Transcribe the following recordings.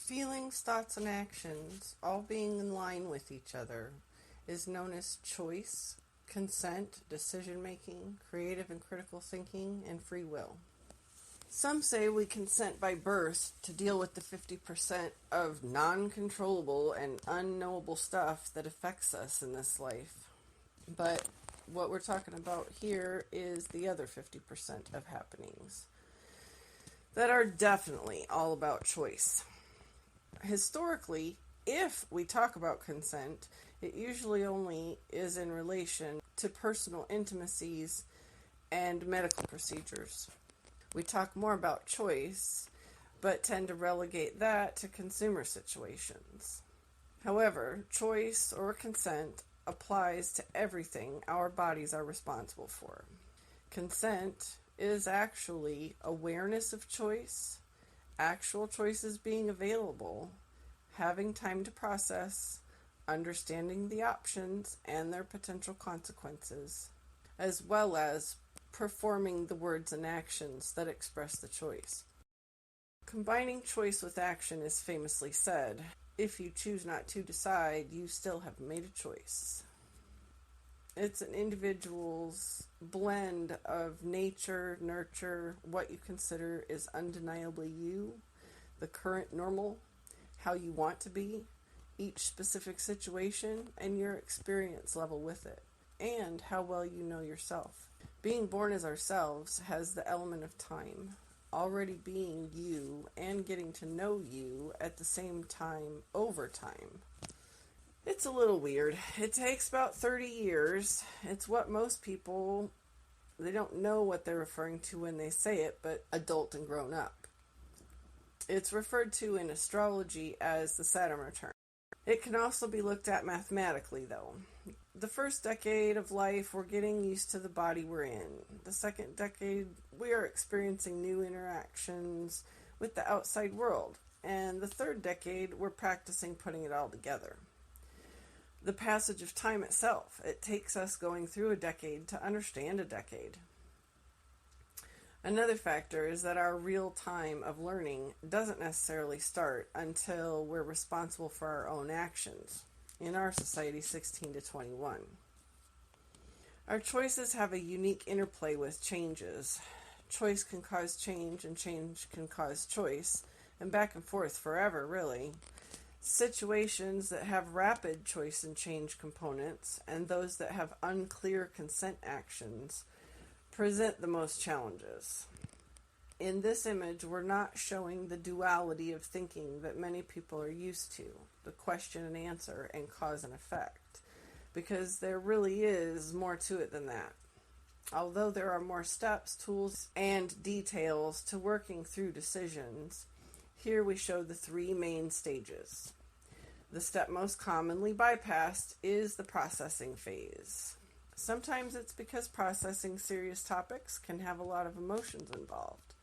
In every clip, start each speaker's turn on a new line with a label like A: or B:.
A: Feelings, thoughts, and actions, all being in line with each other, is known as choice, consent, decision making, creative and critical thinking, and free will. Some say we consent by birth to deal with the 50% of non-controllable and unknowable stuff that affects us in this life. But what we're talking about here is the other 50% of happenings that are definitely all about choice. Historically, if we talk about consent, it usually only is in relation to personal intimacies and medical procedures. We talk more about choice, but tend to relegate that to consumer situations. However, choice or consent applies to everything our bodies are responsible for. Consent is actually awareness of choice, actual choices being available, having time to process, understanding the options and their potential consequences, as well as performing the words and actions that express the choice. Combining choice with action is famously said, if you choose not to decide, you still have made a choice. It's an individual's blend of nature, nurture, what you consider is undeniably you, the current normal, how you want to be, each specific situation, and your experience level with it, and how well you know yourself. Being born as ourselves has the element of time, already being you and getting to know you at the same time over time. It's a little weird. It takes about 30 years. It's what most people, they don't know what they're referring to when they say it, but adult and grown up. It's referred to in astrology as the Saturn return. It can also be looked at mathematically, though. The first decade of life, we're getting used to the body we're in. The second decade, we are experiencing new interactions with the outside world. And the third decade, we're practicing putting it all together. The passage of time itself, it takes us going through a decade to understand a decade. Another factor is that our real time of learning doesn't necessarily start until we're responsible for our own actions. In our society, 16 to 21. Our choices have a unique interplay with changes. Choice can cause change, and change can cause choice, and back and forth forever, really. Situations that have rapid choice and change components, and those that have unclear consent actions, present the most challenges. In this image, we're not showing the duality of thinking that many people are used to, the question and answer and cause and effect, because there really is more to it than that. Although there are more steps, tools, and details to working through decisions, here we show the three main stages. The step most commonly bypassed is the processing phase. Sometimes it's because processing serious topics can have a lot of emotions involved.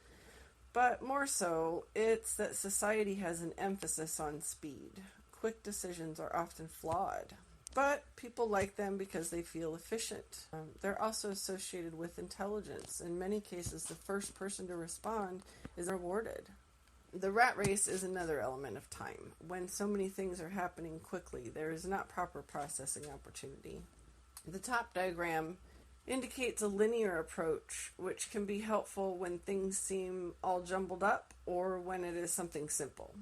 A: But more so, it's that society has an emphasis on speed. Quick decisions are often flawed, but people like them because they feel efficient. They're also associated with intelligence. In many cases, the first person to respond is rewarded. The rat race is another element of time. When so many things are happening quickly, there is not proper processing opportunity. The top diagram indicates a linear approach, which can be helpful when things seem all jumbled up or when it is something simple.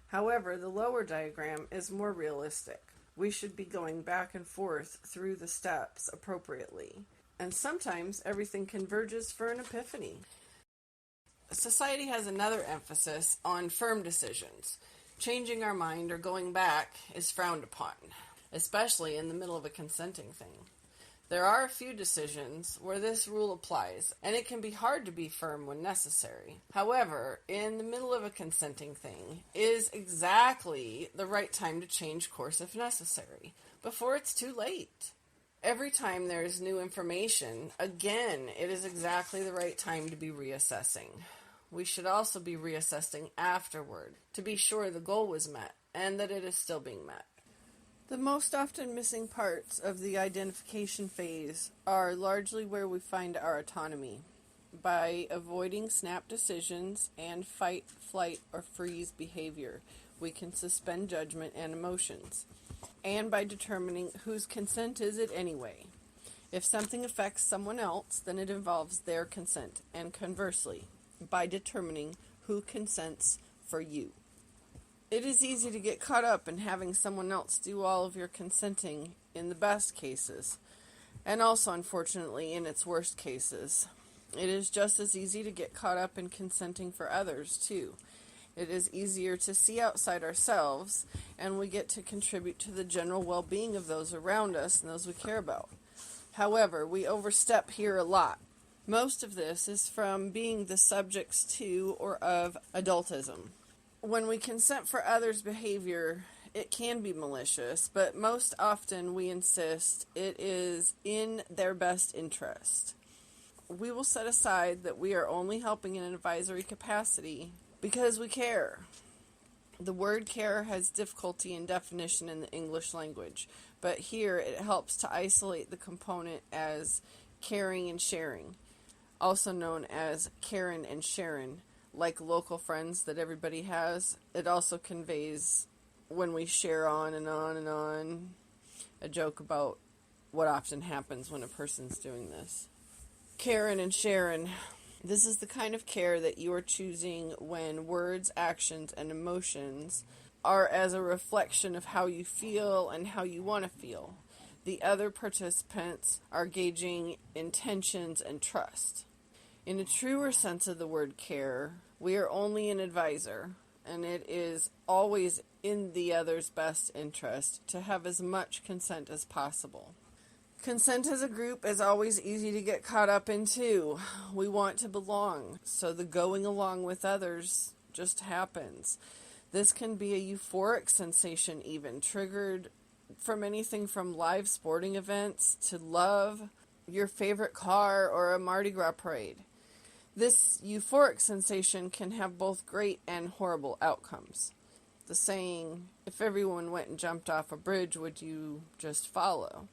A: However, the lower diagram is more realistic. We should be going back and forth through the steps appropriately, and sometimes everything converges for an epiphany. Society has another emphasis on firm decisions. Changing our mind or going back is frowned upon, especially in the middle of a consenting thing. There are a few decisions where this rule applies, and it can be hard to be firm when necessary. However, in the middle of a consenting thing is exactly the right time to change course if necessary, before it's too late. Every time there is new information, again, it is exactly the right time to be reassessing. We should also be reassessing afterward to be sure the goal was met and that it is still being met. The most often missing parts of the identification phase are largely where we find our autonomy. By avoiding snap decisions and fight, flight, or freeze behavior, we can suspend judgment and emotions, and by determining whose consent is it anyway. If something affects someone else, then it involves their consent, and conversely, by determining who consents for you. It is easy to get caught up in having someone else do all of your consenting in the best cases, and also, unfortunately, in its worst cases. It is just as easy to get caught up in consenting for others, too. It is easier to see outside ourselves, and we get to contribute to the general well-being of those around us and those we care about. However, we overstep here a lot. Most of this is from being the subjects to or of adultism. When we consent for others' behavior, it can be malicious, but most often we insist it is in their best interest. We will set aside that we are only helping in an advisory capacity because we care. The word care has difficulty in definition in the English language, but here it helps to isolate the component as caring and sharing, also known as Karen and Sharon, like local friends that everybody has. It also conveys when we share on and on and on, a joke about what often happens when a person's doing this. Karen and Sharon. This is the kind of care that you are choosing when words, actions, and emotions are as a reflection of how you feel and how you want to feel. The other participants are gauging intentions and trust. In a truer sense of the word care, we are only an advisor, and it is always in the other's best interest to have as much consent as possible. Consent as a group is always easy to get caught up in too. We want to belong, so the going along with others just happens. This can be a euphoric sensation even, triggered from anything from live sporting events to love, your favorite car, or a Mardi Gras parade. This euphoric sensation can have both great and horrible outcomes. The saying, if everyone went and jumped off a bridge, would you just follow?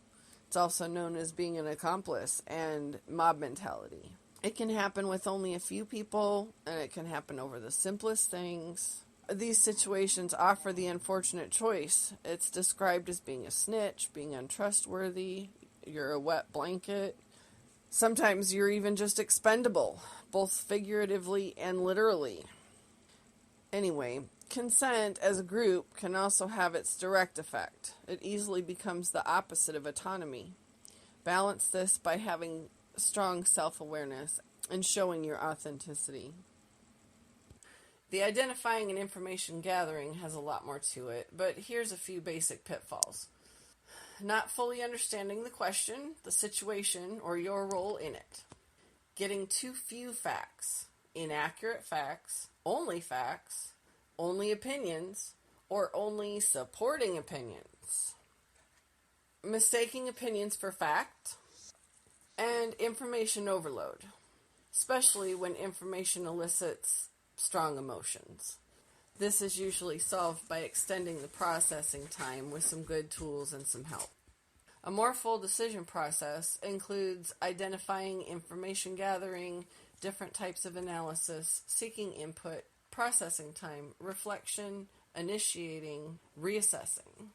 A: It's also known as being an accomplice and mob mentality. It can happen with only a few people, and it can happen over the simplest things. These situations offer the unfortunate choice. It's described as being a snitch, being untrustworthy, you're a wet blanket. Sometimes you're even just expendable, both figuratively and literally. Anyway, consent as a group can also have its direct effect. It easily becomes the opposite of autonomy. Balance this by having strong self-awareness and showing your authenticity. The identifying and information gathering has a lot more to it, but here's a few basic pitfalls. Not fully understanding the question, the situation, or your role in it. Getting too few facts, inaccurate facts, only opinions, or only supporting opinions. Mistaking opinions for fact, and information overload, especially when information elicits strong emotions. This is usually solved by extending the processing time with some good tools and some help. A more full decision process includes identifying information gathering, different types of analysis, seeking input, processing time, reflection, initiating, reassessing.